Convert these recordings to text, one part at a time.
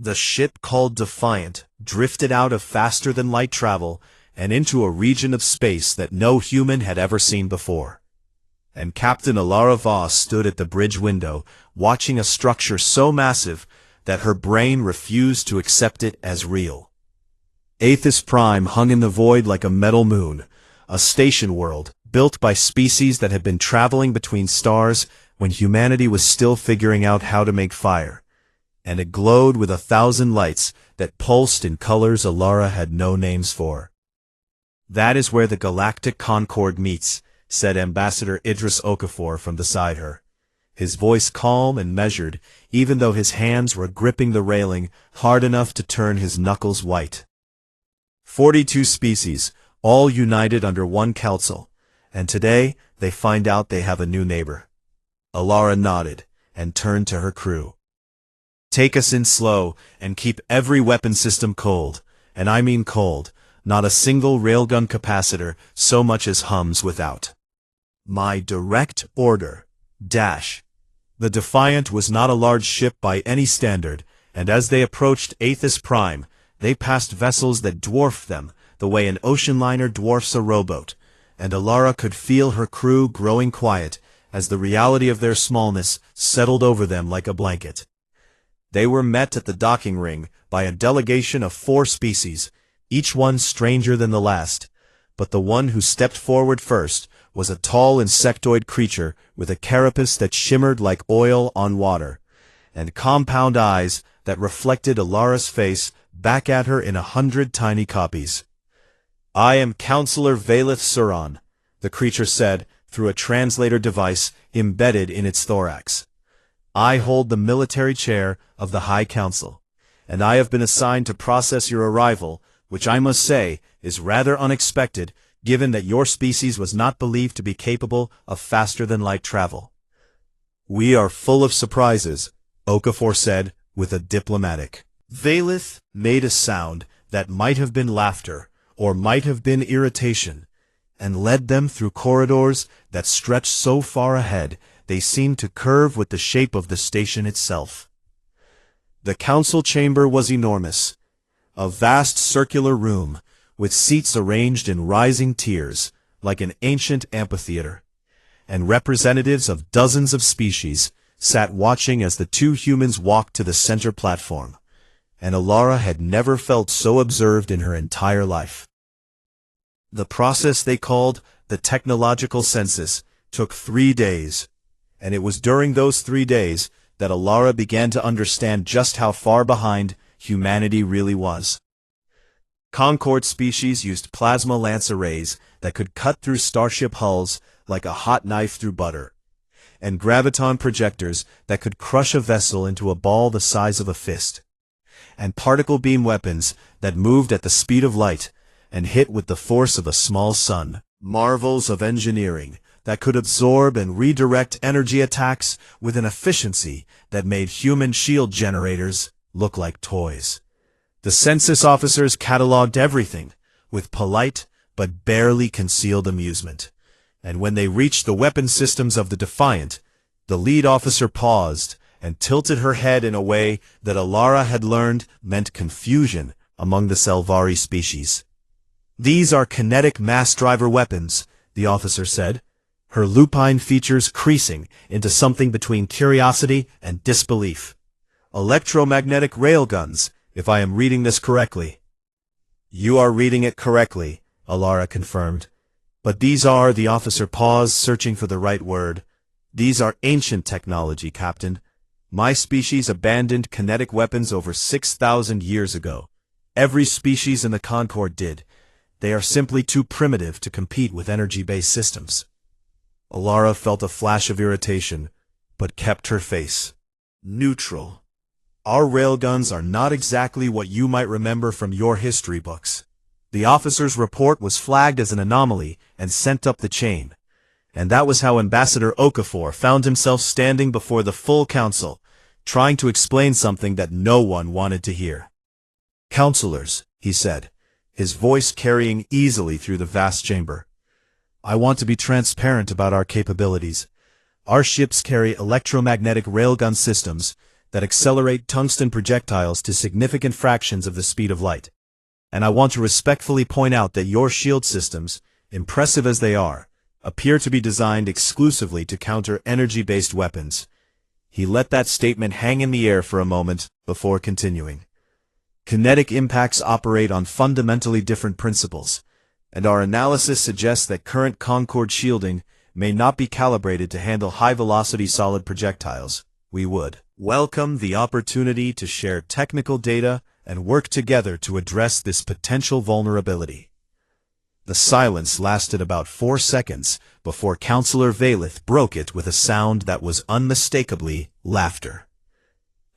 The ship called Defiant drifted out of faster-than-light travel and into a region of space that no human had ever seen before. And Captain Alara Voss stood at the bridge window, watching a structure so massive that her brain refused to accept it as real. Aethys Prime hung in the void like a metal moon, a station world built by species that had been traveling between stars when humanity was still figuring out how to make fire, and it glowed with 1,000 lights that pulsed in colors Alara had no names for. "That is where the Galactic Concord meets," said Ambassador Idris Okafor from beside her, his voice calm and measured, even though his hands were gripping the railing hard enough to turn his knuckles white. 42 species, all united under one council, and today they find out they have a new neighbor. Alara nodded and turned to her crew. "Take us in slow and keep every weapon system cold, and I mean cold, not a single railgun capacitor so much as hums without." "My direct order, Dash." The Defiant was not a large ship by any standard, and as they approached Aethys Prime, they passed vessels that dwarfed them the way an ocean liner dwarfs a rowboat, and Alara could feel her crew growing quiet as the reality of their smallness settled over them like a blanket. They were met at the docking ring by a delegation of 4 species, each one stranger than the last, but the one who stepped forward first was a tall insectoid creature with a carapace that shimmered like oil on water, and compound eyes that reflected Alara's face back at her in 100 tiny copies. "I am Counselor Valeth Suron," the creature said through a translator device embedded in its thorax. "I hold the military chair of the High Council, and I have been assigned to process your arrival, which I must say is rather unexpected given that your species was not believed to be capable of faster-than-light travel." "We are full of surprises," Okafor said with a diplomatic. Valeth made a sound that might have been laughter or might have been irritation, and led them through corridors that stretched so far ahead they seemed to curve with the shape of the station itself. The council chamber was enormous, a vast circular room with seats arranged in rising tiers like an ancient amphitheater, and representatives of dozens of species sat watching as the 2 humans walked to the center platform, and Alara had never felt so observed in her entire life. The process they called the technological census took 3 days, and it was during those 3 days that Alara began to understand just how far behind humanity really was. Concord species used plasma lance arrays that could cut through starship hulls like a hot knife through butter, and graviton projectors that could crush a vessel into a ball the size of a fist, and particle beam weapons that moved at the speed of light and hit with the force of a small sun. Marvels of engineering that could absorb and redirect energy attacks with an efficiency that made human shield generators look like toys. The census officers cataloged everything with polite but barely concealed amusement, and when they reached the weapon systems of the Defiant, the lead officer paused and tilted her head in a way that Alara had learned meant confusion among the Selvari species. "These are kinetic mass driver weapons," the officer said, her lupine features creasing into something between curiosity and disbelief. "Electromagnetic railguns, if I am reading this correctly." "You are reading it correctly," Alara confirmed. "But these are," the officer paused, searching for the right word. "These are ancient technology, Captain. My species abandoned kinetic weapons over 6,000 years ago. Every species in the Concord did. They are simply too primitive to compete with energy-based systems." Alara felt a flash of irritation, but kept her face neutral. "Our railguns are not exactly what you might remember from your history books." The officer's report was flagged as an anomaly and sent up the chain, and that was how Ambassador Okafor found himself standing before the full council, trying to explain something that no one wanted to hear. "Counselors," he said, his voice carrying easily through the vast chamber, "I want to be transparent about our capabilities. Our ships carry electromagnetic railgun systems that accelerate tungsten projectiles to significant fractions of the speed of light. And I want to respectfully point out that your shield systems, impressive as they are, appear to be designed exclusively to counter energy-based weapons. He let that statement hang in the air for a moment before continuing. Kinetic impacts operate on fundamentally different principles, and our analysis suggests that current Concorde shielding may not be calibrated to handle high-velocity solid projectiles. We would welcome the opportunity to share technical data and work together to address this potential vulnerability. The silence lasted about 4 seconds before Counselor Valeth broke it with a sound that was unmistakably laughter.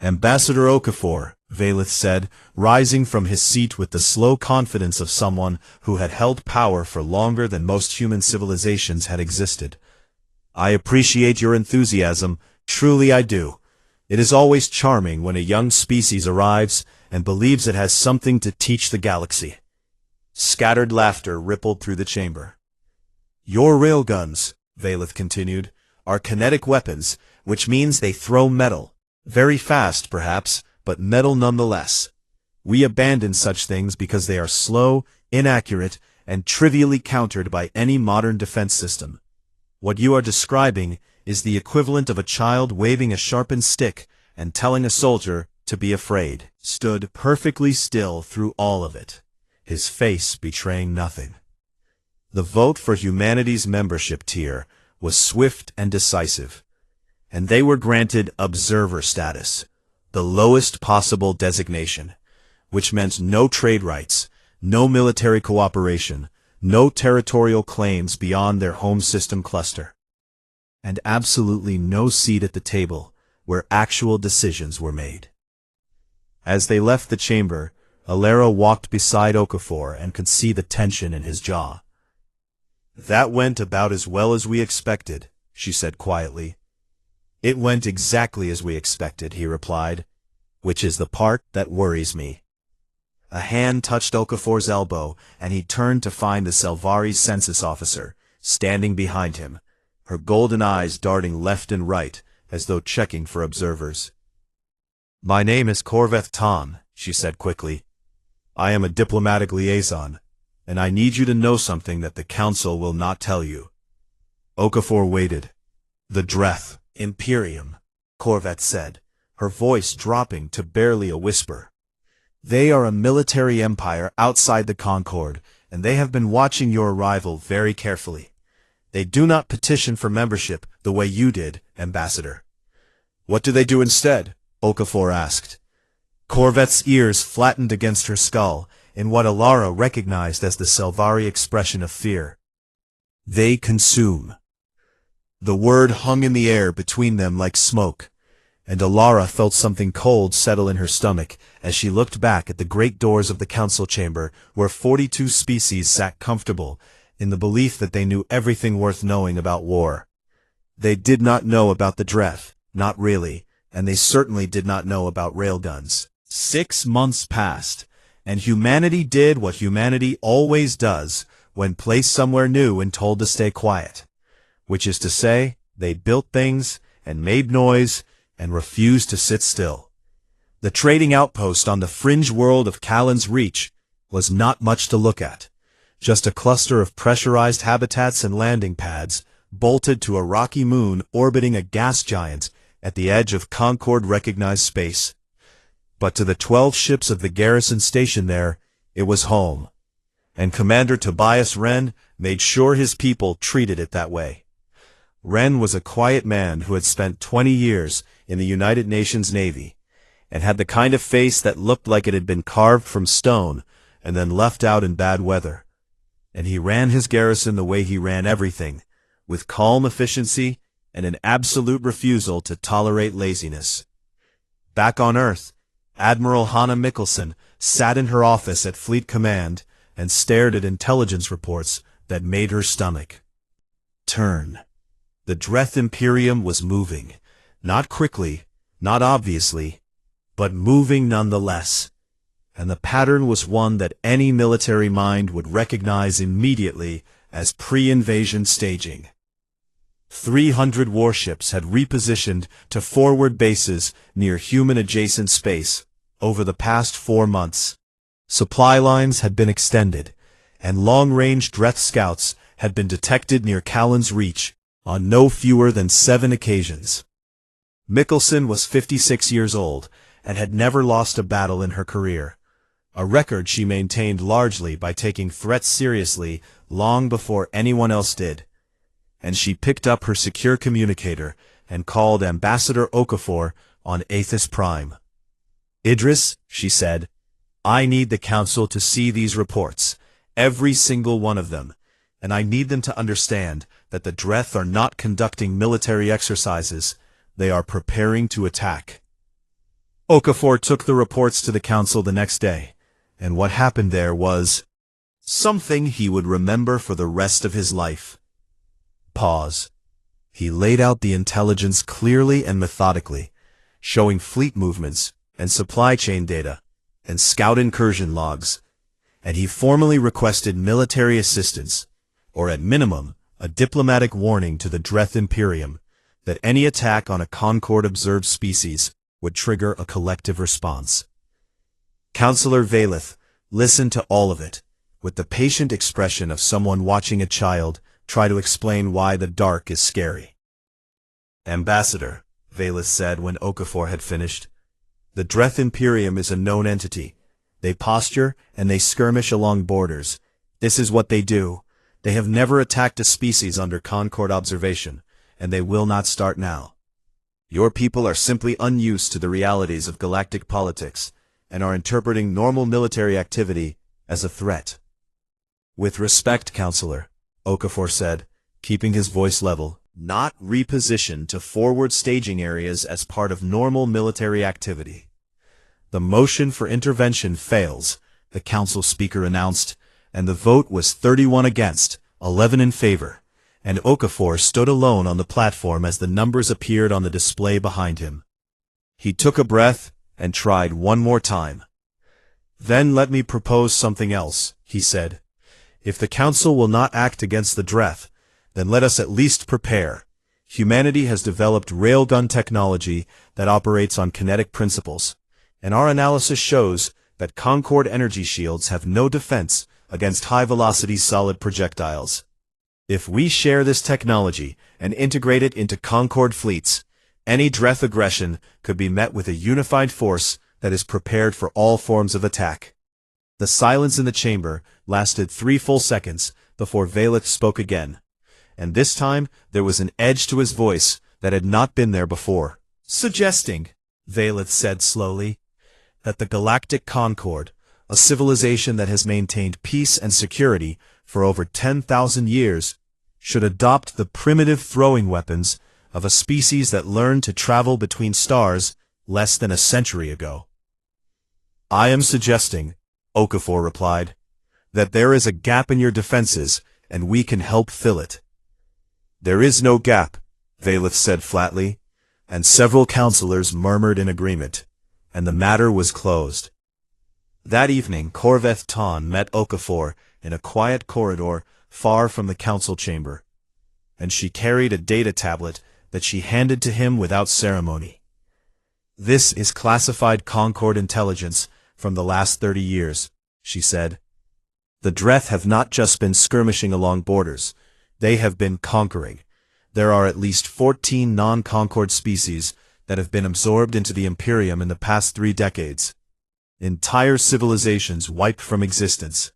Ambassador Okafor, Valeth said, rising from his seat with the slow confidence of someone who had held power for longer than most human civilizations had existed. I appreciate your enthusiasm, truly I do. It is always charming when a young species arrives and believes it has something to teach the galaxy. Scattered laughter rippled through the chamber. Your railguns, Valeth continued, are kinetic weapons, which means they throw metal. Very fast, perhaps, but metal nonetheless. We abandon such things because they are slow, inaccurate, and trivially countered by any modern defense system. What you are describing is the equivalent of a child waving a sharpened stick and telling a soldier to be afraid. Stood perfectly still through all of it, his face betraying nothing. The vote for humanity's membership tier was swift and decisive, and they were granted observer status, the lowest possible designation, which meant no trade rights, no military cooperation, no territorial claims beyond their home system cluster, and absolutely no seat at the table where actual decisions were made. As they left the chamber, Alera walked beside Okafor and could see the tension in his jaw. That went about as well as we expected, she said quietly. It went exactly as we expected, he replied, which is the part that worries me. A hand touched Okafor's elbow, and he turned to find the Selvari census officer, standing behind him, her golden eyes darting left and right, as though checking for observers. My name is Corveth Tom, she said quickly. I am a diplomatic liaison, and I need you to know something that the Council will not tell you. Okafor waited. The Dreth Imperium, Corveth said, her voice dropping to barely a whisper. They are a military empire outside the Concorde, and they have been watching your arrival very carefully. They do not petition for membership the way you did, Ambassador. What do they do instead? Okafor asked. Corveth's ears flattened against her skull in what Alara recognized as the Selvari expression of fear. They consume. The word hung in the air between them like smoke, and Alara felt something cold settle in her stomach as she looked back at the great doors of the council chamber where 42 species sat comfortable in the belief that they knew everything worth knowing about war. They did not know about the Dreth, not really, and they certainly did not know about railguns. 6 months passed, and humanity did what humanity always does when placed somewhere new and told to stay quiet, which is to say, they built things and made noise and refused to sit still. The trading outpost on the fringe world of Callan's Reach was not much to look at, just a cluster of pressurized habitats and landing pads bolted to a rocky moon orbiting a gas giant at the edge of Concorde-recognized space. But to the 12 ships of the garrison stationed there, it was home, and Commander Tobias Wren made sure his people treated it that way. Wren was a quiet man who had spent 20 years in the United Nations Navy, and had the kind of face that looked like it had been carved from stone and then left out in bad weather. And he ran his garrison the way he ran everything, with calm efficiency and an absolute refusal to tolerate laziness. Back on Earth, Admiral Hannah Mikkelsen sat in her office at Fleet Command and stared at intelligence reports that made her stomach turn. The Dreth Imperium was moving, not quickly, not obviously, but moving nonetheless, and the pattern was one that any military mind would recognize immediately as pre-invasion staging. 300 warships had repositioned to forward bases near human-adjacent space over the past 4 months. Supply lines had been extended, and long-range Dreth scouts had been detected near Callan's Reach on no fewer than 7 occasions. Mickelson was 56 years old and had never lost a battle in her career, a record she maintained largely by taking threats seriously long before anyone else did. And she picked up her secure communicator and called Ambassador Okafor on Aethys Prime. "Idris," she said, "I need the Council to see these reports, every single one of them, and I need them to understand that the Dreth are not conducting military exercises, they are preparing to attack." Okafor took the reports to the Council the next day, and what happened there was something he would remember for the rest of his life. Pause. He laid out the intelligence clearly and methodically, showing fleet movements and supply chain data and scout incursion logs, and he formally requested military assistance, or at minimum, a diplomatic warning to the Dreth Imperium that any attack on a Concord-observed species would trigger a collective response. Counselor Valeth listened to all of it, with the patient expression of someone watching a child try to explain why the dark is scary. "Ambassador," Valeth said when Okafor had finished, "the Dreth Imperium is a known entity. They posture and they skirmish along borders. This is what they do. They have never attacked a species under Concord observation, and they will not start now. Your people are simply unused to the realities of galactic politics, and are interpreting normal military activity as a threat." "With respect, Counselor," Okafor said, keeping his voice level, "not repositioned to forward staging areas as part of normal military activity." "The motion for intervention fails," the Council Speaker announced, and the vote was 31 against, 11 in favor, and Okafor stood alone on the platform as the numbers appeared on the display behind him. He took a breath and tried one more time. "Then let me propose something else," he said. "If the Council will not act against the Dreth, then let us at least prepare. Humanity has developed railgun technology that operates on kinetic principles, and our analysis shows that Concord energy shields have no defense against high-velocity solid projectiles. If we share this technology and integrate it into Concord fleets, any Dreth aggression could be met with a unified force that is prepared for all forms of attack." The silence in the chamber lasted 3 full seconds before Valeth spoke again, and this time there was an edge to his voice that had not been there before. "Suggesting," Valeth said slowly, "that the Galactic Concord, a civilization that has maintained peace and security for over 10,000 years, should adopt the primitive throwing weapons of a species that learned to travel between stars less than a century ago." "I am suggesting," Okafor replied, "that there is a gap in your defenses, and we can help fill it." "There is no gap," Valeth said flatly, and several counselors murmured in agreement, and the matter was closed. That evening Corveth Ton met Okafor in a quiet corridor far from the council chamber, and she carried a data tablet that she handed to him without ceremony. "This is classified Concord intelligence from the last 30 years, she said. "The Dreth have not just been skirmishing along borders, they have been conquering. There are at least 14 non-Concord species that have been absorbed into the Imperium in the past 3 decades. Entire civilizations wiped from existence.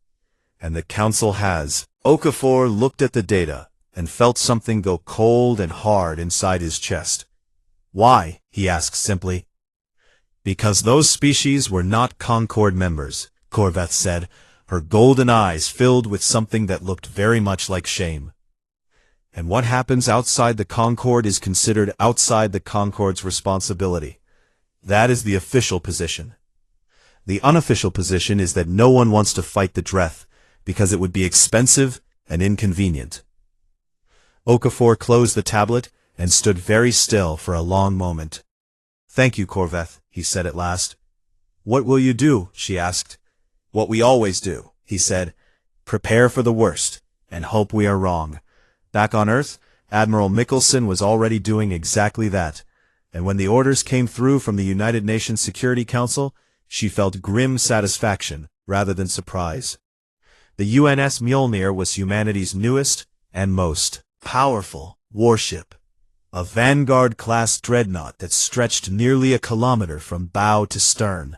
And the Council has." Okafor looked at the data and felt something go cold and hard inside his chest. "Why?" he asked simply. "Because those species were not Concord members," Corveth said, her golden eyes filled with something that looked very much like shame. "And what happens outside the Concord is considered outside the Concord's responsibility. That is the official position. The unofficial position is that no one wants to fight the Dreth, because it would be expensive and inconvenient." Okafor closed the tablet and stood very still for a long moment. "Thank you, Corveth," he said at last. "What will you do?" she asked. "What we always do," he said. "Prepare for the worst, and hope we are wrong. Back on Earth, Admiral Mickelson was already doing exactly that, and when the orders came through from the United Nations Security Council, she felt grim satisfaction rather than surprise. The UNS Mjolnir was humanity's newest and most powerful warship, a Vanguard-class dreadnought that stretched nearly a kilometer from bow to stern,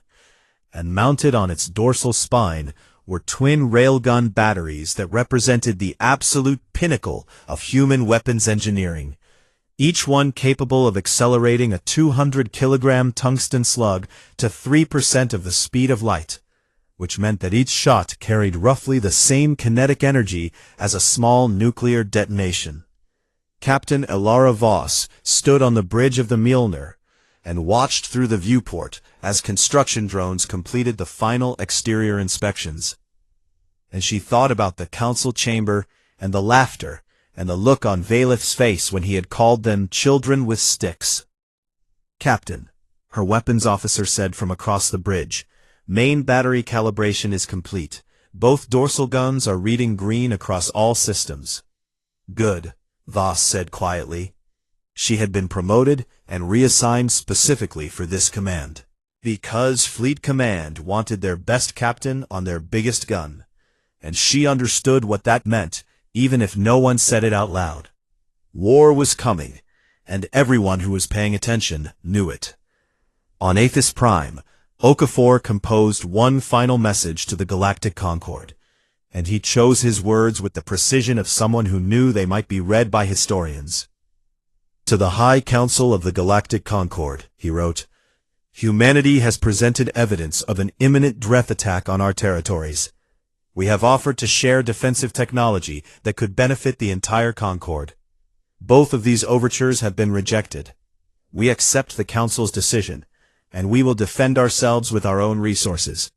and mounted on its dorsal spine were twin railgun batteries that represented the absolute pinnacle of human weapons engineering, each one capable of accelerating a 200-kilogram tungsten slug to 3% of the speed of light, which meant that each shot carried roughly the same kinetic energy as a small nuclear detonation. Captain Elara Voss stood on the bridge of the Mjolnir and watched through the viewport as construction drones completed the final exterior inspections. And she thought about the council chamber and the laughter and the look on Valith's face when he had called them children with sticks. "Captain," her weapons officer said from across the bridge, "main battery calibration is complete. Both dorsal guns are reading green across all systems." "Good," Voss said quietly. She had been promoted and reassigned specifically for this command, because Fleet Command wanted their best captain on their biggest gun, and she understood what that meant, even if no one said it out loud. War was coming, and everyone who was paying attention knew it. On Aethys Prime, Okafor composed one final message to the Galactic Concord, and he chose his words with the precision of someone who knew they might be read by historians. "To the High Council of the Galactic Concord," he wrote, "humanity has presented evidence of an imminent Dreth attack on our territories. We have offered to share defensive technology that could benefit the entire Concord. Both of these overtures have been rejected. We accept the Council's decision, and we will defend ourselves with our own resources.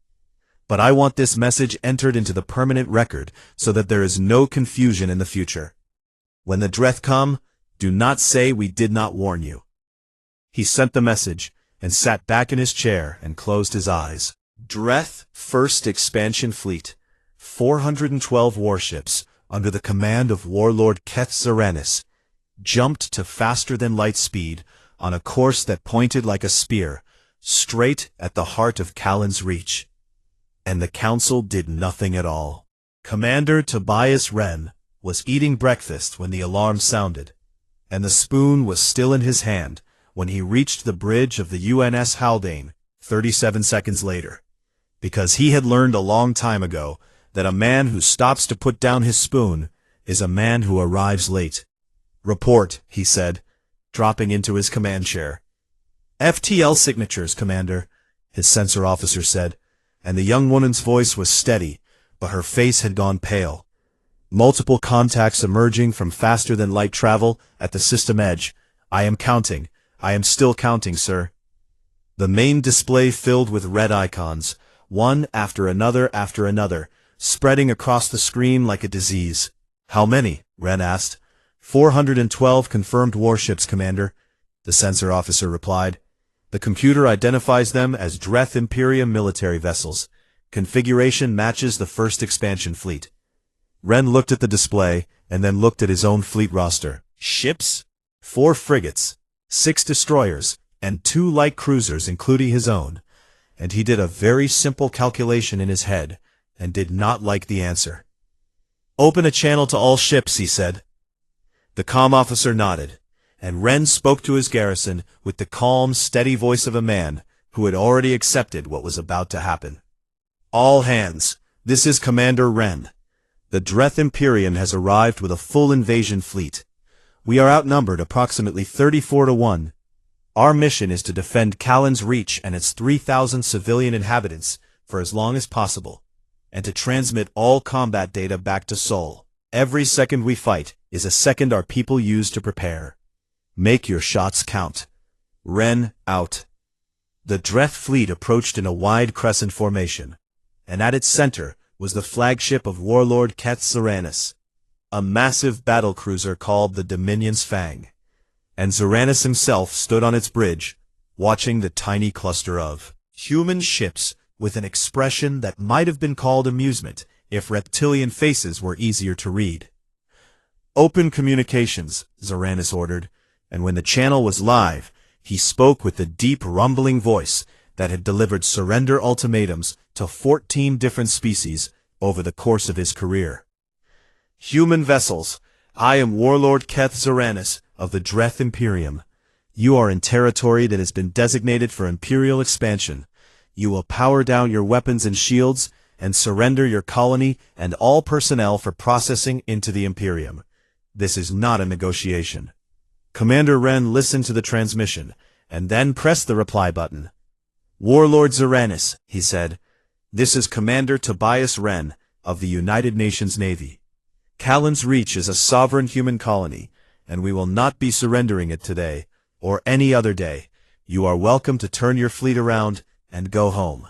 But I want this message entered into the permanent record so that there is no confusion in the future. When the Dreth come, do not say we did not warn you." He sent the message, and sat back in his chair and closed his eyes. Dreth First Expansion Fleet, 412 warships, under the command of Warlord Keth Zeranis, jumped to faster-than-light speed on a course that pointed like a spear, straight at the heart of Callan's Reach. And the Council did nothing at all. Commander Tobias Wren was eating breakfast when the alarm sounded, and the spoon was still in his hand when he reached the bridge of the UNS Haldane 37 seconds later, because he had learned a long time ago that a man who stops to put down his spoon is a man who arrives late. "Report," he said, dropping into his command chair. "FTL signatures, Commander," his sensor officer said, and the young woman's voice was steady, but her face had gone pale. "Multiple contacts emerging from faster-than-light travel at the system edge. I am counting. I am still counting, sir." The main display filled with red icons, one after another, spreading across the screen like a disease. "How many?" Wren asked. 412 confirmed warships, Commander," the sensor officer replied. "The computer identifies them as Dreth Imperium military vessels. Configuration matches the First Expansion Fleet." Wren looked at the display, and then looked at his own fleet roster. Ships? 4 frigates, 6 destroyers, and 2 light cruisers including his own. And he did a very simple calculation in his head, and did not like the answer. "Open a channel to all ships," he said. The comm officer nodded, and Wren spoke to his garrison with the calm, steady voice of a man who had already accepted what was about to happen. "All hands, this is Commander Wren. The Dreth Imperium has arrived with a full invasion fleet. We are outnumbered approximately 34 to 1. Our mission is to defend Callan's Reach and its 3,000 civilian inhabitants for as long as possible, and to transmit all combat data back to Sol. Every second we fight is a second our people use to prepare. Make your shots count. Wren, out." The Dreth fleet approached in a wide crescent formation, and at its center was the flagship of Warlord Keth Zeranis, a massive battlecruiser called the Dominion's Fang, and Zeranis himself stood on its bridge, watching the tiny cluster of human ships with an expression that might have been called amusement if reptilian faces were easier to read. Open communications, Zoranis ordered, and when the channel was live, he spoke with the deep rumbling voice that had delivered surrender ultimatums to 14 different species over the course of his career. Human vessels, I am Warlord Keth Zoranis of the Dreth Imperium. You are in territory that has been designated for Imperial expansion. You will power down your weapons and shields and surrender your colony and all personnel for processing into the Imperium. This is not a negotiation. Commander Wren listened to the transmission, and then pressed the reply button. Warlord Zoranis, he said, this is Commander Tobias Wren of the United Nations Navy. Callan's Reach is a sovereign human colony, and we will not be surrendering it today, or any other day. You are welcome to turn your fleet around and go home.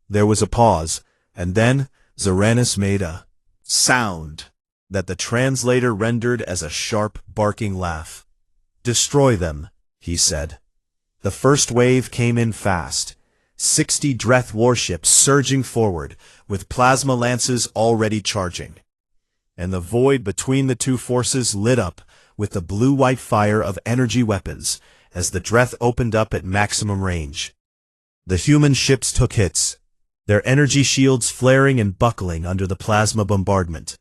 There was a pause, and then Zoranis made a sound that the translator rendered as a sharp, barking laugh. Destroy them, he said. The first wave came in fast, 60 Dreth warships surging forward, with plasma lances already charging. And the void between the two forces lit up with the blue-white fire of energy weapons as the Dreth opened up at maximum range. The human ships took hits, their energy shields flaring and buckling under the plasma bombardment,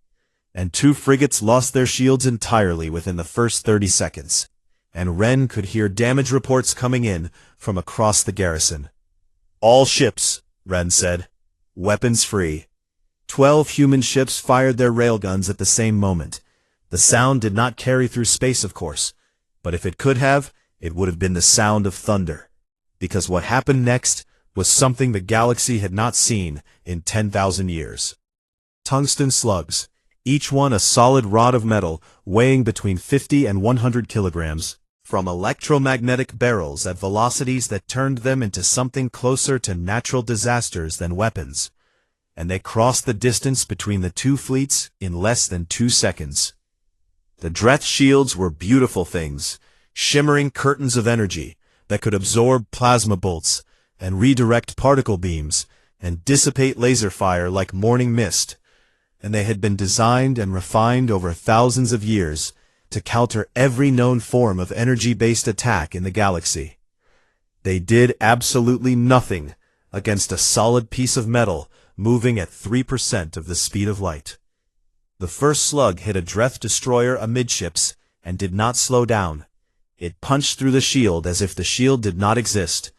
and 2 frigates lost their shields entirely within the first 30 seconds, and Wren could hear damage reports coming in from across the garrison. All ships, Wren said. Weapons free. 12 human ships fired their railguns at the same moment. The sound did not carry through space, of course, but if it could have, it would have been the sound of thunder, because what happened next was something the galaxy had not seen in 10,000 years. Tungsten slugs, each one a solid rod of metal weighing between 50 and 100 kilograms, from electromagnetic barrels at velocities that turned them into something closer to natural disasters than weapons, and they crossed the distance between the two fleets in less than 2 seconds. The Dreth shields were beautiful things, shimmering curtains of energy that could absorb plasma bolts and redirect particle beams and dissipate laser fire like morning mist, and they had been designed and refined over thousands of years to counter every known form of energy-based attack in the galaxy. They did absolutely nothing against a solid piece of metal moving at 3% of the speed of light. The first slug hit a Dreth destroyer amidships and did not slow down. It punched through the shield as if the shield did not exist,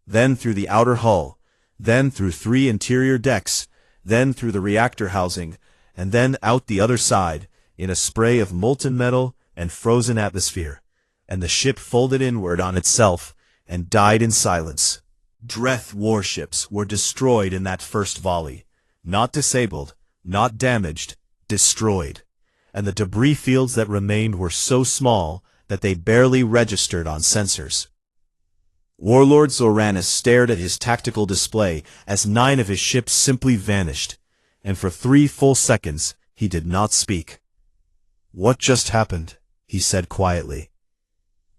then through the outer hull, then through 3 interior decks, then through the reactor housing, and then out the other side, in a spray of molten metal and frozen atmosphere, and the ship folded inward on itself and died in silence. Dreth warships were destroyed in that first volley, not disabled, not damaged, destroyed, and the debris fields that remained were so small that they barely registered on sensors. Warlord Zoranis stared at his tactical display as 9 of his ships simply vanished, and for 3 full seconds he did not speak. What just happened? He said quietly.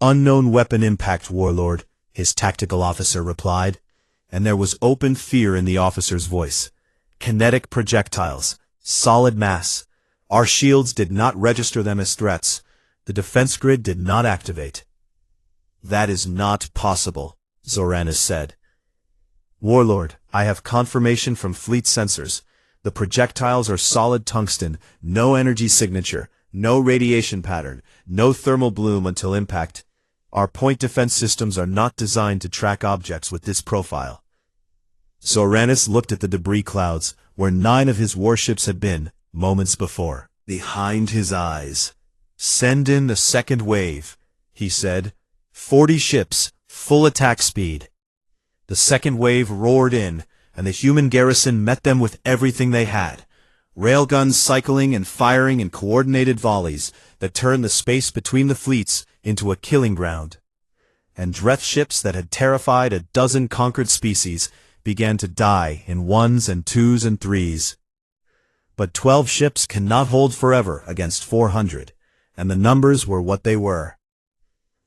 Unknown weapon impact, Warlord, his tactical officer replied, and there was open fear in the officer's voice. Kinetic projectiles, solid mass. Our shields did not register them as threats. The defense grid did not activate. That is not possible, Zoranis said. Warlord, I have confirmation from fleet sensors. The projectiles are solid tungsten, no energy signature, no radiation pattern, no thermal bloom until impact. Our point defense systems are not designed to track objects with this profile. Zoranis looked at the debris clouds, where 9 of his warships had been, moments before. Behind his eyes. Send in the second wave, he said. 40 ships, full attack speed. The second wave roared in, and the human garrison met them with everything they had. Railguns cycling and firing in coordinated volleys that turned the space between the fleets into a killing ground. And Dreth ships that had terrified a dozen conquered species began to die in 1s and 2s and 3s. But 12 ships cannot hold forever against 400, and the numbers were what they were.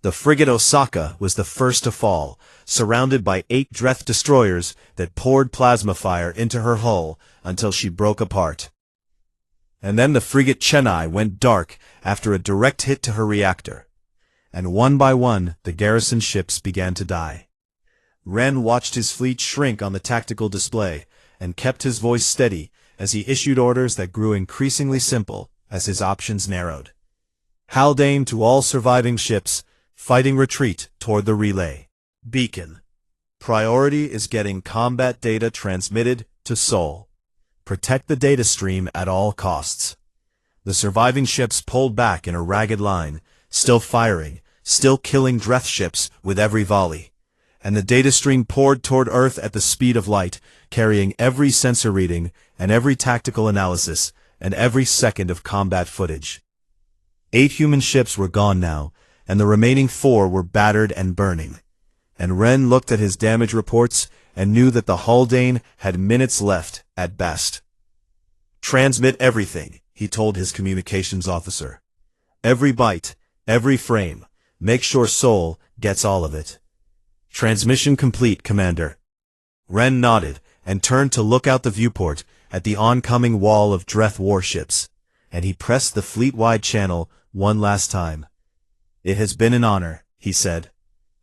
The frigate Osaka was the first to fall, surrounded by 8 Dreth destroyers that poured plasma fire into her hull until she broke apart. And then the frigate Chennai went dark after a direct hit to her reactor. And one by one, the garrison ships began to die. Ren watched his fleet shrink on the tactical display, and kept his voice steady as he issued orders that grew increasingly simple as his options narrowed. Haldane to all surviving ships, fighting retreat toward the relay beacon. Priority is getting combat data transmitted to Sol. Protect the data stream at all costs. The surviving ships pulled back in a ragged line, still firing, still killing Dreth ships with every volley. And the data stream poured toward Earth at the speed of light, carrying every sensor reading and every tactical analysis and every second of combat footage. 8 human ships were gone now, and the remaining 4 were battered and burning. And Ren looked at his damage reports and knew that the Haldane had minutes left at best. Transmit everything, he told his communications officer. Every byte, every frame. Make sure Sol gets all of it. Transmission complete, Commander. Ren nodded and turned to look out the viewport at the oncoming wall of Dreth warships, and he pressed the fleet-wide channel one last time. It has been an honor, he said.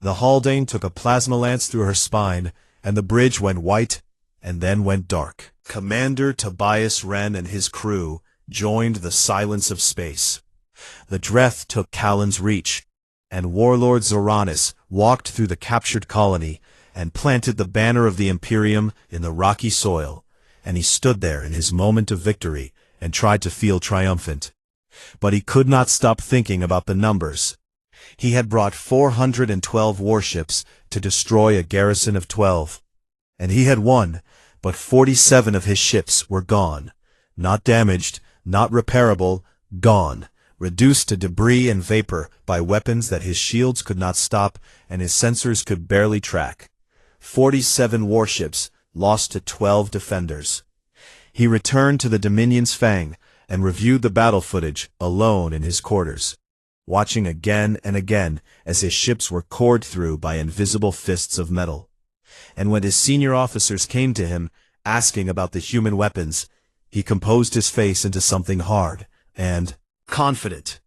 The Haldane took a plasma lance through her spine, and the bridge went white and then went dark. Commander Tobias Ren and his crew joined the silence of space. The Dreth took Callan's Reach, and Warlord Zoranis walked through the captured colony and planted the banner of the Imperium in the rocky soil, and he stood there in his moment of victory and tried to feel triumphant. But he could not stop thinking about the numbers. He had brought 412 warships to destroy a garrison of 12. And he had won, but 47 of his ships were gone. Not damaged, not repairable, gone. Reduced to debris and vapor by weapons that his shields could not stop and his sensors could barely track. 47 warships lost to 12 defenders. He returned to the Dominion's Fang and reviewed the battle footage alone in his quarters, watching again and again as his ships were cored through by invisible fists of metal. And when his senior officers came to him, asking about the human weapons, he composed his face into something hard and confident.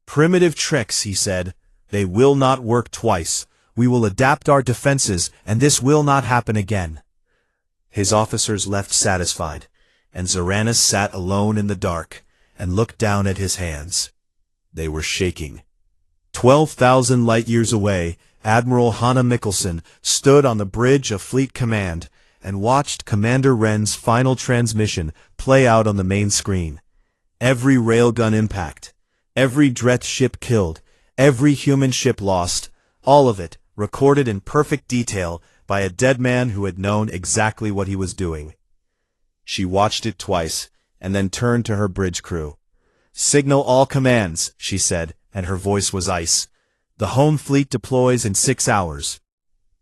Primitive tricks, he said. They will not work twice. We will adapt our defenses, and this will not happen again. His officers left satisfied, and Zoranis sat alone in the dark and looked down at his hands. They were shaking. 12,000 light-years away, Admiral Hanna Mikkelsen stood on the bridge of Fleet Command and watched Commander Ren's final transmission play out on the main screen. Every railgun impact, every Dreth ship killed, every human ship lost, all of it recorded in perfect detail by a dead man who had known exactly what he was doing. She watched it twice, and then turned to her bridge crew. "Signal all commands," she said, and her voice was ice. "The home fleet deploys in 6 hours."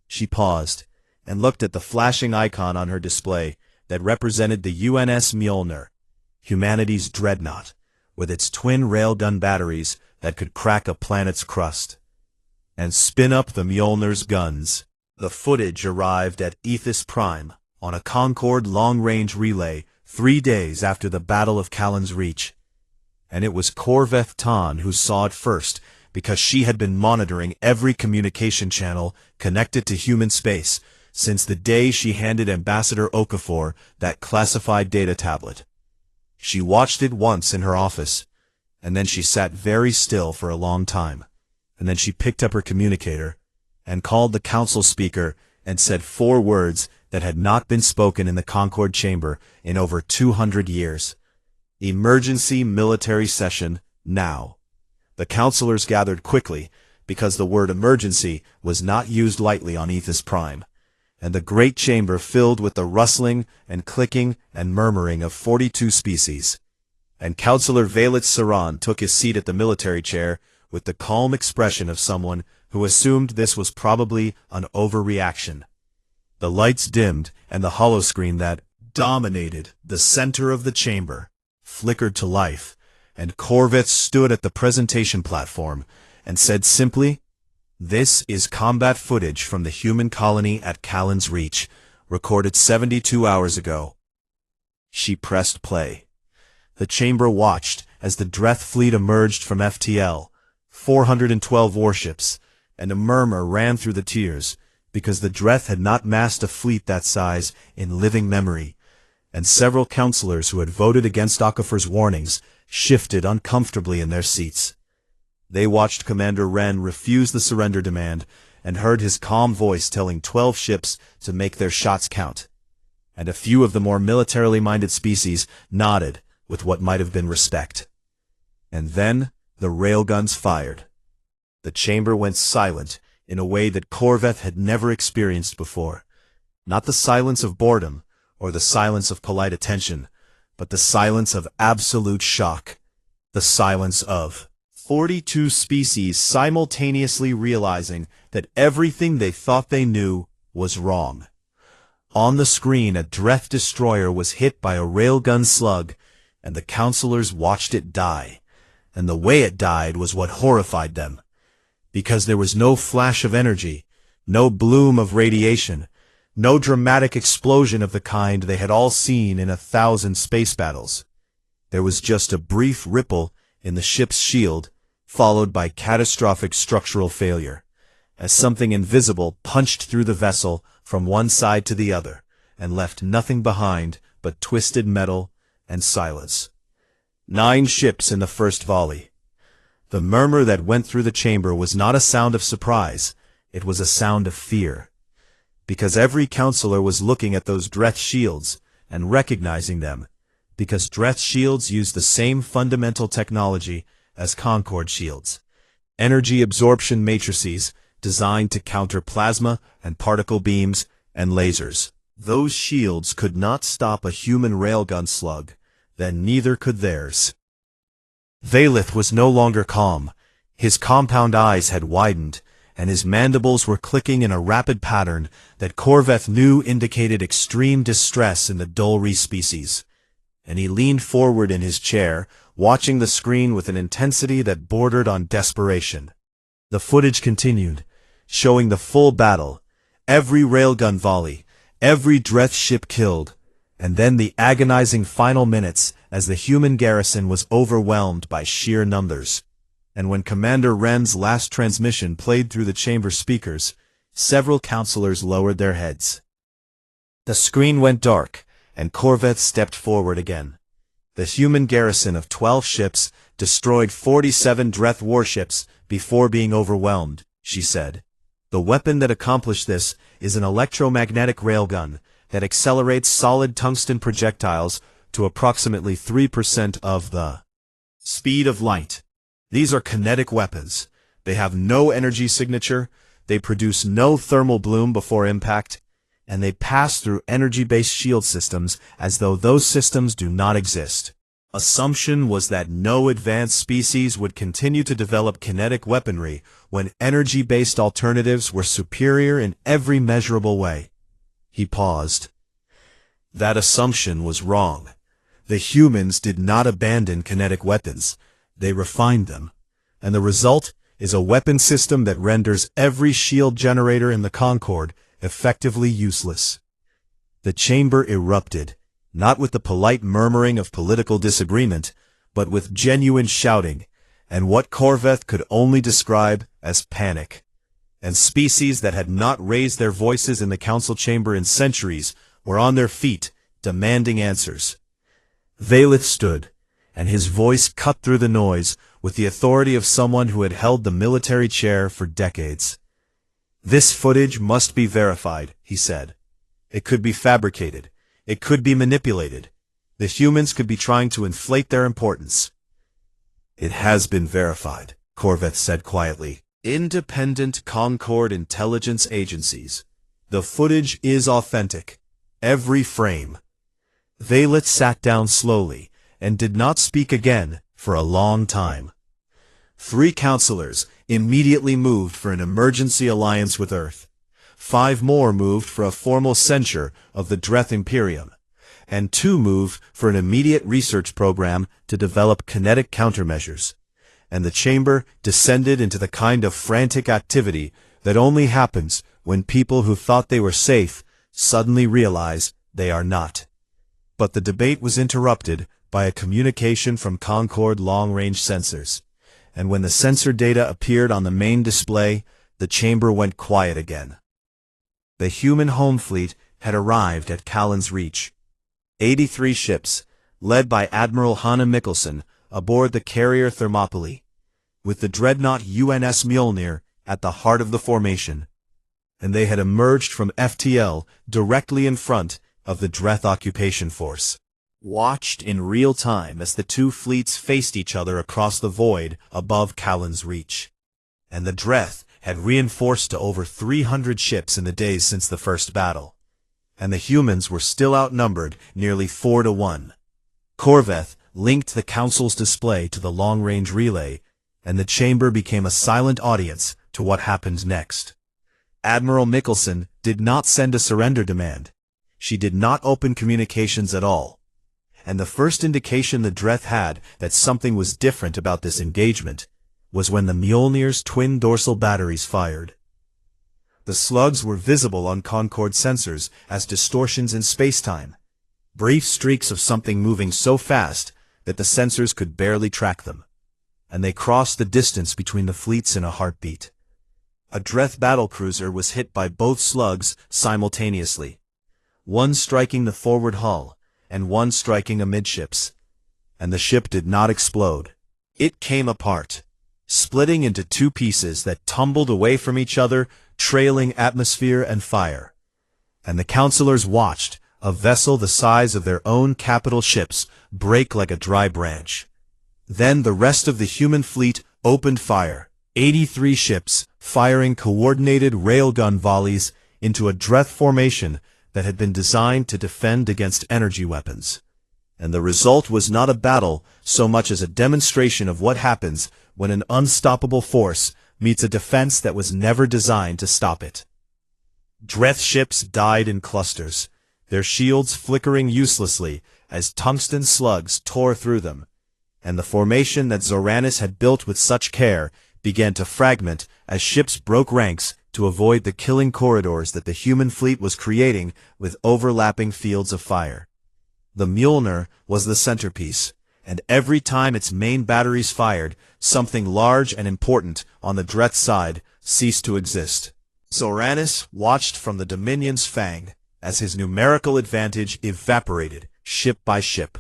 She paused, and looked at the flashing icon on her display that represented the UNS Mjolnir, humanity's dreadnought, with its twin railgun batteries that could crack a planet's crust. And spin up the Mjolnir's guns. The footage arrived at Ethis Prime on a Concorde long-range relay 3 days after the Battle of Callan's Reach. And it was Corveth Tan who saw it first, because she had been monitoring every communication channel connected to human space since the day she handed Ambassador Okafor that classified data tablet. She watched it once in her office, and then she sat very still for a long time, and then she picked up her communicator and called the council speaker and said 4 words that had not been spoken in the Concorde chamber in over 200 years. "Emergency military session, now." The councilors gathered quickly, because the word emergency was not used lightly on Ethis Prime, and the great chamber filled with the rustling and clicking and murmuring of 42 species. And Councillor Valet Saran took his seat at the military chair with the calm expression of someone who assumed this was probably an overreaction. The lights dimmed, and the holoscreen that dominated the center of the chamber flickered to life, and Corveth stood at the presentation platform and said simply, "This is combat footage from the human colony at Callan's Reach, recorded 72 hours ago." She pressed play. The chamber watched as the Dreth fleet emerged from FTL, 412 warships, and a murmur ran through the tiers, because the Dreth had not massed a fleet that size in living memory, and several counselors who had voted against Okafor's warnings shifted uncomfortably in their seats. They watched Commander Wren refuse the surrender demand and heard his calm voice telling 12 ships to make their shots count. And a few of the more militarily minded species nodded with what might have been respect. And then the railguns fired. The chamber went silent in a way that Corveth had never experienced before. Not the silence of boredom or the silence of polite attention, but the silence of absolute shock. The silence of 42 species simultaneously realizing that everything they thought they knew was wrong. On the screen, a Dreth destroyer was hit by a railgun slug, and the counselors watched it die. And the way it died was what horrified them. Because there was no flash of energy, no bloom of radiation, no dramatic explosion of the kind they had all seen in 1,000 space battles. There was just a brief ripple in the ship's shield, followed by catastrophic structural failure, as something invisible punched through the vessel from one side to the other, and left nothing behind but twisted metal and silence. 9 ships in the first volley. The murmur that went through the chamber was not a sound of surprise, it was a sound of fear. Because every counselor was looking at those Dreth shields and recognizing them, because Dreth shields use the same fundamental technology as Concord shields. Energy absorption matrices designed to counter plasma and particle beams and lasers. Those shields could not stop a human railgun slug, then neither could theirs. Valeth was no longer calm. His compound eyes had widened, and his mandibles were clicking in a rapid pattern that Corveth knew indicated extreme distress in the Dolry species. And he leaned forward in his chair, watching the screen with an intensity that bordered on desperation. The footage continued, showing the full battle, every railgun volley, every Dreth ship killed, and then the agonizing final minutes as the human garrison was overwhelmed by sheer numbers. And when Commander Wren's last transmission played through the chamber speakers, several counselors lowered their heads. The screen went dark, and Corveth stepped forward again. The human garrison of 12 ships destroyed 47 Dreth warships before being overwhelmed, she said. The weapon that accomplished this is an electromagnetic railgun that accelerates solid tungsten projectiles to approximately 3% of the speed of light. These are kinetic weapons. They have no energy signature, they produce no thermal bloom before impact, and they pass through energy-based shield systems as though those systems do not exist. Assumption was that no advanced species would continue to develop kinetic weaponry when energy-based alternatives were superior in every measurable way. He paused. That assumption was wrong. The humans did not abandon kinetic weapons. They refined them. And the result is a weapon system that renders every shield generator in the Concorde effectively useless. The chamber erupted, not with the polite murmuring of political disagreement, but with genuine shouting, and what Corveth could only describe as panic. And species that had not raised their voices in the council chamber in centuries were on their feet, demanding answers. Valeth stood, and his voice cut through the noise with the authority of someone who had held the military chair for decades. This footage must be verified, he said. It could be fabricated. It could be manipulated. The humans could be trying to inflate their importance. It has been verified, Corveth said quietly. Independent Concord intelligence agencies. The footage is authentic. Every frame. Valeth sat down slowly and did not speak again for a long time. 3 counselors immediately moved for an emergency alliance with Earth. 5 more moved for a formal censure of the Dreth Imperium, and 2 moved for an immediate research program to develop kinetic countermeasures. And the chamber descended into the kind of frantic activity that only happens when people who thought they were safe suddenly realize they are not. But the debate was interrupted by a communication from Concorde long-range sensors, and when the sensor data appeared on the main display, the chamber went quiet again. The human home fleet had arrived at Callan's Reach. 83 ships, led by Admiral Hanna Mikkelsen, aboard the carrier Thermopylae, with the dreadnought UNS Mjolnir at the heart of the formation, and they had emerged from FTL directly in front of the Dreth occupation force. Watched in real time as the two fleets faced each other across the void above Callan's Reach. And the Dreth had reinforced to over 300 ships in the days since the first battle, and the humans were still outnumbered nearly 4-1. Corveth linked the Council's display to the long-range relay, and the chamber became a silent audience to what happened next. Admiral Mikkelsen did not send a surrender demand. She did not open communications at all. And the first indication the Dreth had that something was different about this engagement was when the Mjolnir's twin dorsal batteries fired. The slugs were visible on Concorde sensors as distortions in spacetime, brief streaks of something moving so fast that the sensors could barely track them, and they crossed the distance between the fleets in a heartbeat. A Dreth battlecruiser was hit by both slugs simultaneously, one striking the forward hull, and one striking amidships, and the ship did not explode. It came apart, splitting into two pieces that tumbled away from each other, trailing atmosphere and fire. And the counselors watched a vessel the size of their own capital ships break like a dry branch. Then the rest of the human fleet opened fire, 83 ships firing coordinated railgun volleys into a Dreth formation that had been designed to defend against energy weapons. And the result was not a battle so much as a demonstration of what happens when an unstoppable force meets a defense that was never designed to stop it. Dreth ships died in clusters, their shields flickering uselessly as tungsten slugs tore through them, and the formation that Zoranis had built with such care began to fragment as ships broke ranks to avoid the killing corridors that the human fleet was creating with overlapping fields of fire. The Mjolnir was the centerpiece, and every time its main batteries fired, something large and important on the Dreth side ceased to exist. Zoranis watched from the Dominion's fang as his numerical advantage evaporated ship by ship.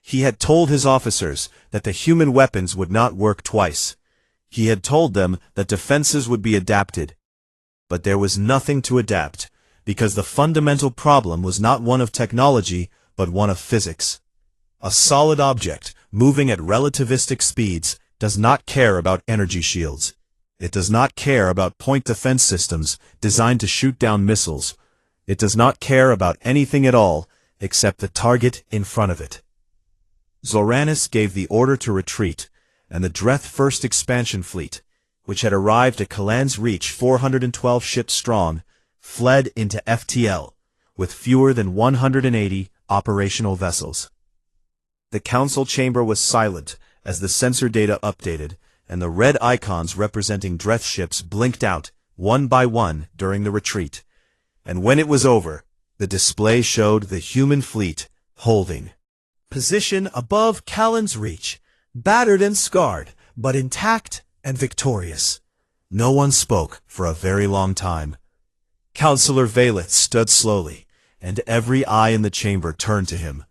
He had told his officers that the human weapons would not work twice. He had told them that defenses would be adapted. But there was nothing to adapt, because the fundamental problem was not one of technology, but one of physics. A solid object, moving at relativistic speeds, does not care about energy shields. It does not care about point defense systems designed to shoot down missiles. It does not care about anything at all, except the target in front of it. Zoranis gave the order to retreat, and the Dreth First Expansion Fleet, which had arrived at Callan's Reach 412 ships strong, fled into FTL, with fewer than 180 operational vessels. The council chamber was silent as the sensor data updated, and the red icons representing Dreth ships blinked out, one by one, during the retreat. And when it was over, the display showed the human fleet holding position above Callan's Reach, battered and scarred, but intact and victorious. No one spoke for a very long time. Counselor Valeth stood slowly, and every eye in the chamber turned to him,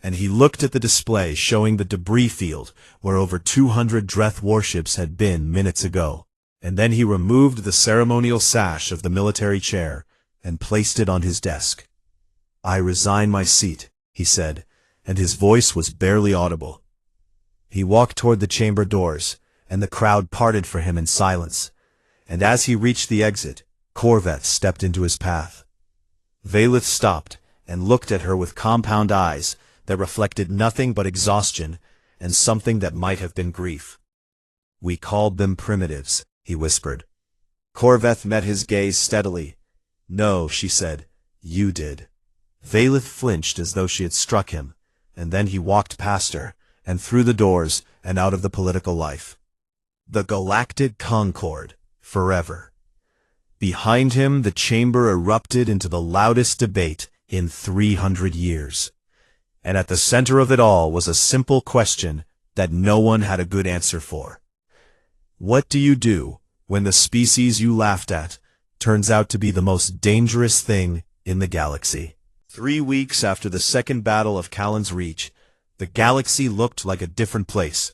and he looked at the display showing the debris field where over 200 Dreth warships had been minutes ago, and then he removed the ceremonial sash of the military chair and placed it on his desk. "I resign my seat," he said, and his voice was barely audible. He walked toward the chamber doors, and the crowd parted for him in silence, and as he reached the exit, Corveth stepped into his path. Valeth stopped and looked at her with compound eyes that reflected nothing but exhaustion and something that might have been grief. "We called them primitives," he whispered. Corveth met his gaze steadily. "No," she said, "you did." Valeth flinched as though she had struck him, and then he walked past her, and through the doors, and out of the political life. The Galactic Concorde, forever. Behind him, the chamber erupted into the loudest debate in 300 years. And at the center of it all was a simple question that no one had a good answer for. What do you do when the species you laughed at turns out to be the most dangerous thing in the galaxy? 3 weeks after the second battle of Callan's Reach, the galaxy looked like a different place.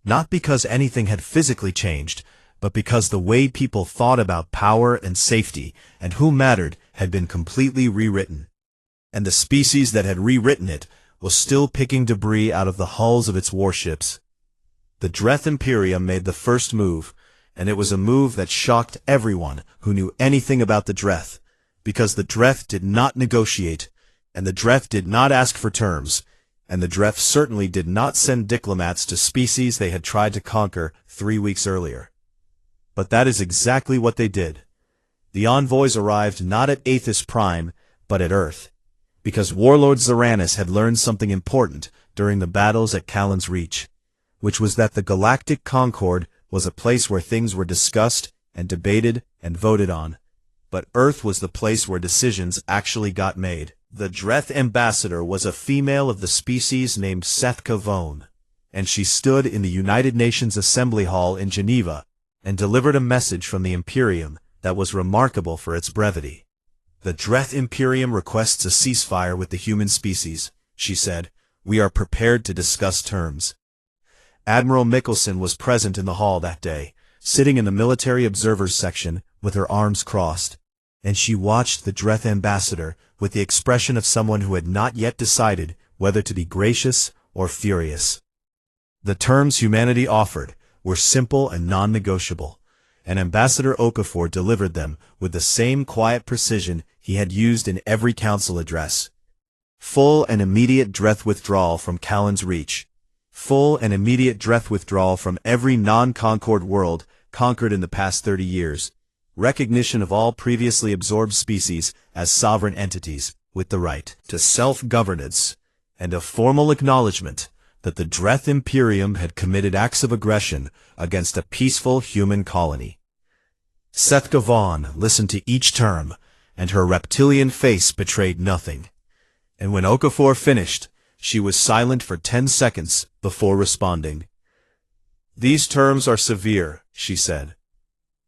Not because anything had physically changed, but because the way people thought about power and safety and who mattered had been completely rewritten. And the species that had rewritten it was still picking debris out of the hulls of its warships. The Dreth Imperium made the first move, and it was a move that shocked everyone who knew anything about the Dreth, because the Dreth did not negotiate, and the Dreth did not ask for terms, and the Dreth certainly did not send diplomats to species they had tried to conquer 3 weeks earlier. But that is exactly what they did. The envoys arrived not at Aethys Prime, but at Earth, because Warlord Zaranus had learned something important during the battles at Callan's Reach, which was that the Galactic Concord was a place where things were discussed and debated and voted on, but Earth was the place where decisions actually got made. The Dreth ambassador was a female of the species named Sethka Vone, and she stood in the United Nations Assembly Hall in Geneva and delivered a message from the Imperium that was remarkable for its brevity. The Dreth Imperium requests a ceasefire with the human species, she said. We are prepared to discuss terms. Admiral Mikkelsen was present in the hall that day, sitting in the military observers section with her arms crossed, and she watched the Dreth ambassador with the expression of someone who had not yet decided whether to be gracious or furious. The terms humanity offered were simple and non-negotiable, and Ambassador Okafor delivered them with the same quiet precision he had used in every council address. Full and immediate Dreth withdrawal from Callan's Reach. Full and immediate Dreth withdrawal from every non-Concord world conquered in the past 30 years. Recognition of all previously absorbed species as sovereign entities with the right to self-governance, and a formal acknowledgement that the Dreth Imperium had committed acts of aggression against a peaceful human colony. Sethka Vaughn listened to each term, and her reptilian face betrayed nothing. And when Okafor finished, she was silent for 10 seconds before responding. These terms are severe, she said.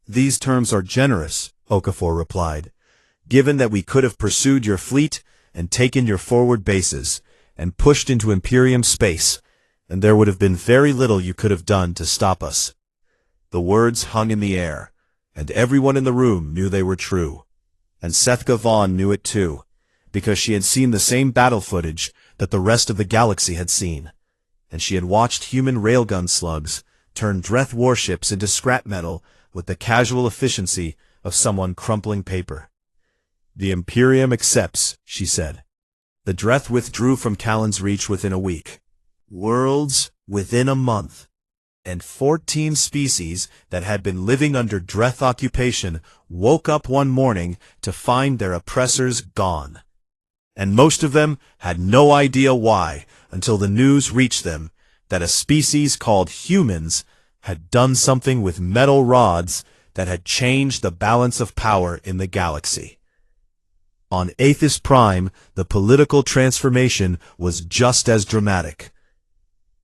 These terms are generous, Okafor replied, given that we could have pursued your fleet and taken your forward bases and pushed into Imperium space, and there would have been very little you could have done to stop us. The words hung in the air, and everyone in the room knew they were true. And Sethka Vaughn knew it too, because she had seen the same battle footage that the rest of the galaxy had seen, and she had watched human railgun slugs turn Dreth warships into scrap metal with the casual efficiency of someone crumpling paper. The Imperium accepts, she said. The Dreth withdrew from Callan's Reach within a week. Worlds within a month. And 14 species that had been living under Dreth occupation woke up one morning to find their oppressors gone. And most of them had no idea why until the news reached them that a species called humans had done something with metal rods that had changed the balance of power in the galaxy. On Aethys Prime, the political transformation was just as dramatic.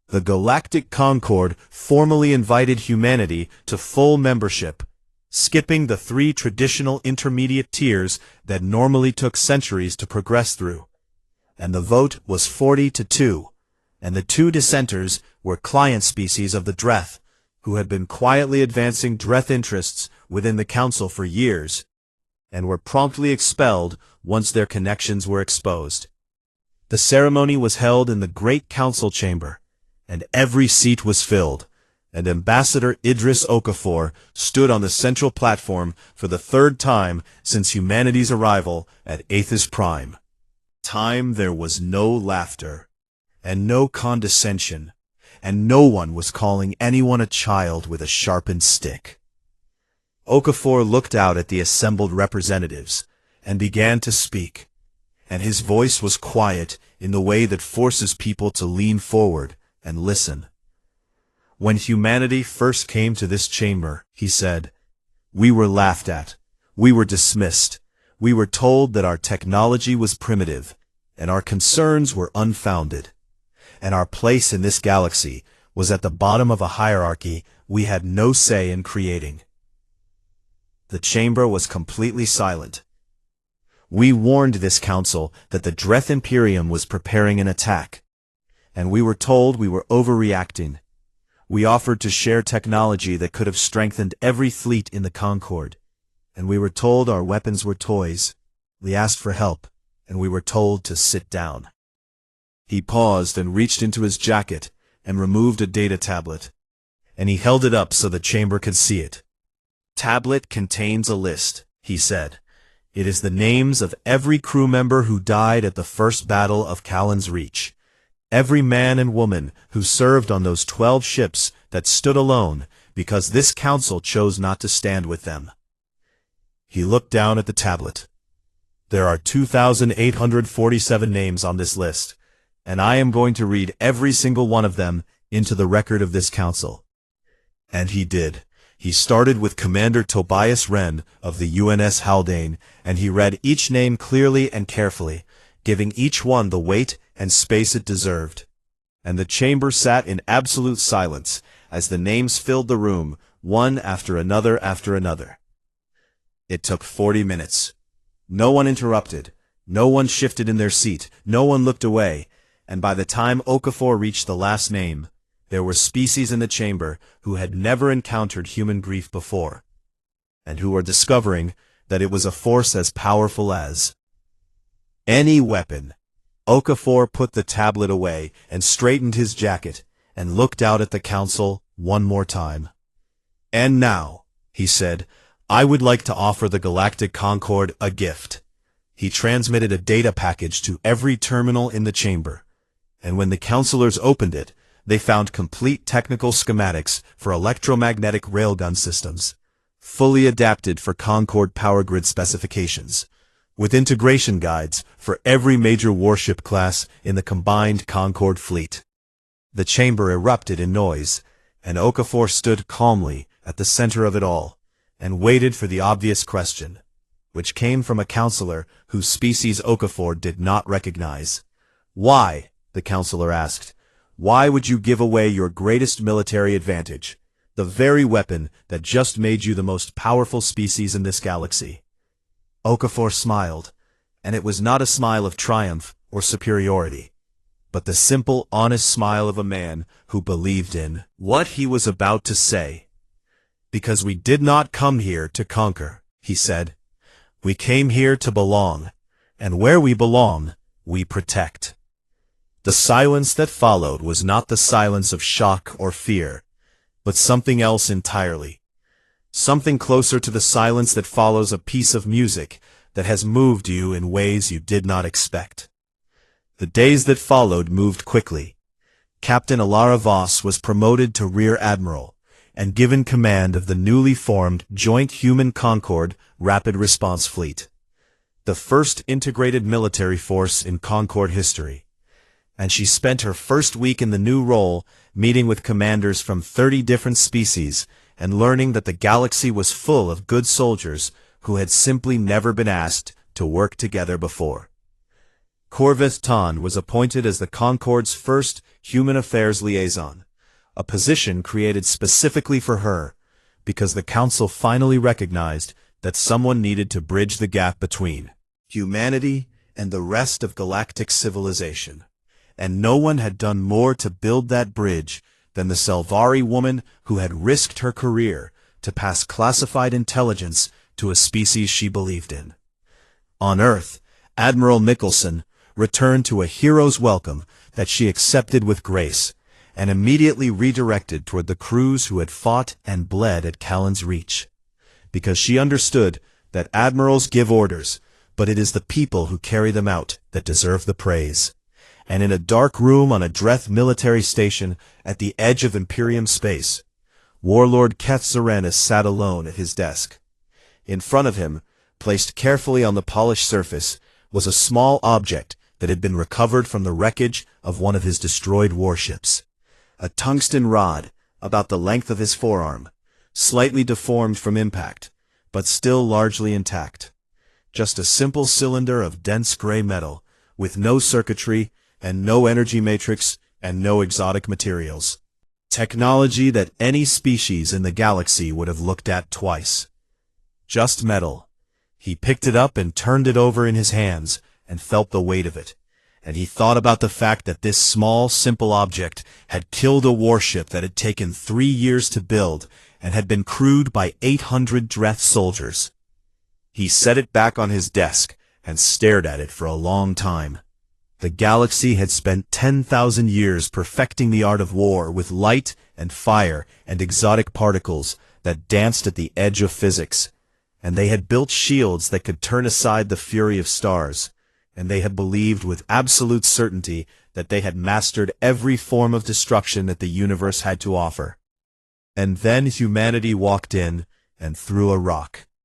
The Galactic Concord formally invited humanity to full membership, skipping the 3 traditional intermediate tiers that normally took centuries to progress through. And the vote was 40-2, and the 2 dissenters were client species of the Dreth, who had been quietly advancing Dreth interests within the Council for years, and were promptly expelled once their connections were exposed. The ceremony was held in the Great Council Chamber, and every seat was filled, and Ambassador Idris Okafor stood on the central platform for the 3rd time since humanity's arrival at Aethys Prime. Time there was no laughter, and no condescension, and no one was calling anyone a child with a sharpened stick. Okafor looked out at the assembled representatives and began to speak, and his voice was quiet in the way that forces people to lean forward and listen. When humanity first came to this chamber, he said, we were laughed at, we were dismissed, we were told that our technology was primitive, and our concerns were unfounded. And our place in this galaxy was at the bottom of a hierarchy we had no say in creating. The chamber was completely silent. We warned this council that the Dreth Imperium was preparing an attack, and we were told we were overreacting. We offered to share technology that could have strengthened every fleet in the Concord, and we were told our weapons were toys. We asked for help, and we were told to sit down. He paused and reached into his jacket and removed a data tablet, and he held it up so the chamber could see it. "Tablet contains a list," he said. "It is the names of every crew member who died at the first battle of Callan's Reach. Every man and woman who served on those 12 ships that stood alone because this council chose not to stand with them." He looked down at the tablet. "There are 2,847 names on this list, and I am going to read every single one of them into the record of this council." And he did. He started with Commander Tobias Wren of the UNS Haldane, and he read each name clearly and carefully, giving each one the weight and space it deserved. And the chamber sat in absolute silence as the names filled the room, one after another after another. It took 40 minutes. No one interrupted, no one shifted in their seat, no one looked away, and by the time Okafor reached the last name, there were species in the chamber who had never encountered human grief before, and who were discovering that it was a force as powerful as any weapon. Okafor put the tablet away and straightened his jacket and looked out at the council one more time. "And now," he said, "I would like to offer the Galactic Concord a gift." He transmitted a data package to every terminal in the chamber, and when the counselors opened it, they found complete technical schematics for electromagnetic railgun systems, fully adapted for Concord power grid specifications, with integration guides for every major warship class in the combined Concord fleet. The chamber erupted in noise, and Okafor stood calmly at the center of it all, and waited for the obvious question, which came from a counselor whose species Okafor did not recognize. "Why?" the counselor asked. "Why would you give away your greatest military advantage, the very weapon that just made you the most powerful species in this galaxy?" Okafor smiled, and it was not a smile of triumph or superiority, but the simple, honest smile of a man who believed in what he was about to say. "Because we did not come here to conquer," he said. "We came here to belong, and where we belong, we protect." The silence that followed was not the silence of shock or fear, but something else entirely. Something closer to the silence that follows a piece of music that has moved you in ways you did not expect. The days that followed moved quickly. Captain Alara Voss was promoted to Rear Admiral and given command of the newly formed Joint Human Concord Rapid Response Fleet, the first integrated military force in Concord history. And she spent her first week in the new role meeting with commanders from 30 different species and learning that the galaxy was full of good soldiers who had simply never been asked to work together before. Corvus Tan was appointed as the Concord's first human affairs liaison, a position created specifically for her because the Council finally recognized that someone needed to bridge the gap between humanity and the rest of galactic civilization. And no one had done more to build that bridge than the Selvari woman who had risked her career to pass classified intelligence to a species she believed in. On Earth, Admiral Mickelson returned to a hero's welcome that she accepted with grace, and immediately redirected toward the crews who had fought and bled at Callan's Reach. Because she understood that admirals give orders, but it is the people who carry them out that deserve the praise. And in a dark room on a Dreth military station at the edge of Imperium space, Warlord Keth Serenus sat alone at his desk. In front of him, placed carefully on the polished surface, was a small object that had been recovered from the wreckage of one of his destroyed warships. A tungsten rod, about the length of his forearm, slightly deformed from impact, but still largely intact. Just a simple cylinder of dense gray metal, with no circuitry, and no energy matrix, and no exotic materials. Technology that any species in the galaxy would have looked at twice. Just metal. He picked it up and turned it over in his hands, and felt the weight of it. And he thought about the fact that this small, simple object had killed a warship that had taken 3 years to build and had been crewed by 800 Dreth soldiers. He set it back on his desk and stared at it for a long time. The galaxy had spent 10,000 years perfecting the art of war with light and fire and exotic particles that danced at the edge of physics, and they had built shields that could turn aside the fury of stars, and they had believed with absolute certainty that they had mastered every form of destruction that the universe had to offer. And then humanity walked in and threw a rock.